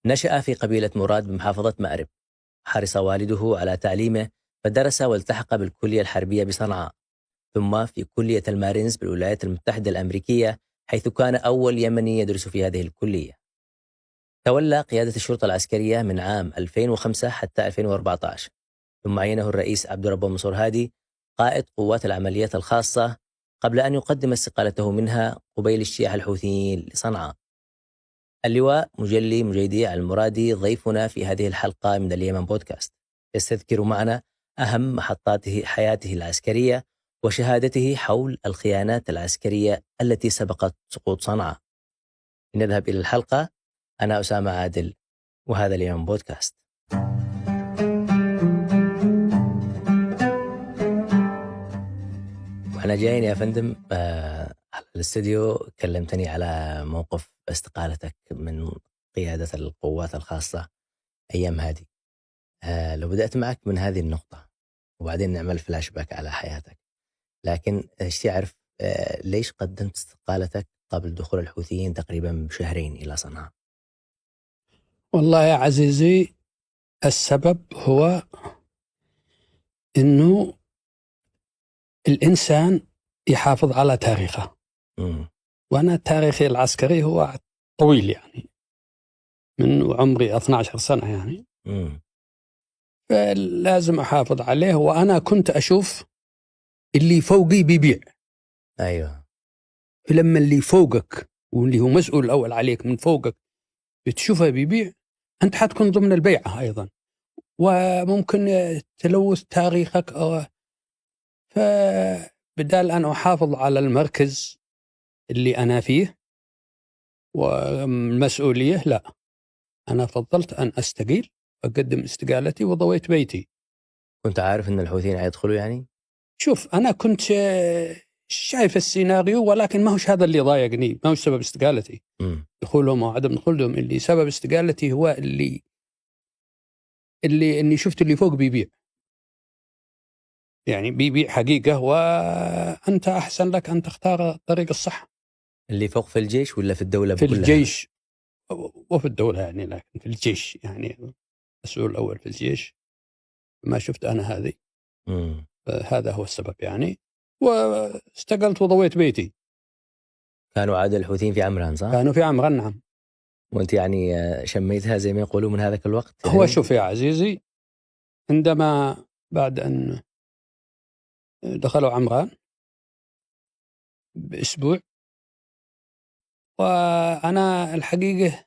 نشأ في قبيلة مراد بمحافظة مأرب. حرص والده على تعليمه فدرس والتحق بالكلية الحربية بصنعاء، ثم في كلية المارينز بالولايات المتحدة الأمريكية، حيث كان أول يمني يدرس في هذه الكلية. تولى قيادة الشرطة العسكرية من عام 2005 حتى 2014، ثم عينه الرئيس عبد الرب منصور هادي قائد قوات العمليات الخاصة، قبل أن يقدم استقالته منها قبيل اجتياح الحوثيين لصنعاء. اللواء مجلي مجيدي المرادي ضيفنا في هذه الحلقة من اليمن بودكاست، يستذكر معنا أهم محطات حياته العسكرية وشهادته حول الخيانات العسكرية التي سبقت سقوط صنعاء. نذهب إلى الحلقة. أنا أسامة عادل، وهذا اليمن بودكاست. وأنا جايين يا فندم على الاستوديو، كلمتني على موقف استقالتك من قيادة القوات الخاصة أيام هذه. لو بدأت معك من هذه النقطة وبعدين نعمل فلاش باك على حياتك، لكن ايش تعرف ليش قدمت استقالتك قبل دخول الحوثيين تقريبا بشهرين إلى صنعاء؟ والله يا عزيزي، السبب هو إنه الإنسان يحافظ على تاريخه. وأنا تاريخي العسكري هو طويل، يعني من عمري 12 سنة يعني. فلازم أحافظ عليه، وأنا كنت أشوف اللي فوقي بيبيع. أيوه. فلما اللي فوقك واللي هو مسؤول الأول عليك من فوقك بتشوفه بيبيع، أنت حتكون ضمن البيعة أيضا، وممكن تلوث تاريخك. فبدال أن أحافظ على المركز اللي أنا فيه والمسؤولية، لا، أنا فضلت أن أستقيل، أقدم استقالتي وضويت بيتي. كنت عارف أن الحوثيين هيدخلوا يعني؟ شوف، أنا كنت شايف السيناريو، ولكن ما هوش هذا اللي ضايقني، ما هوش سبب استقالتي. دخولهم وعدم دخولهم، اللي سبب استقالتي هو إني شفت اللي فوق بيبيع، يعني بيبيع حقيقة، وأنت أحسن لك أن تختار الطريق الصح. اللي فوق في الجيش ولا في الدولة في بكلها؟ الجيش وفي الدولة يعني، لكن في الجيش يعني المسؤول الأول في الجيش ما شفت أنا هذه. هذا هو السبب يعني، واستقلت وضويت بيتي. كانوا عاد الحوثيين في عمران صح؟ كانوا في عمران، نعم. وانت يعني شميتها زي ما يقولوا من هذاك الوقت يعني؟ هو شوف يا عزيزي، عندما بعد أن دخلوا عمران بأسبوع، وأنا الحقيقة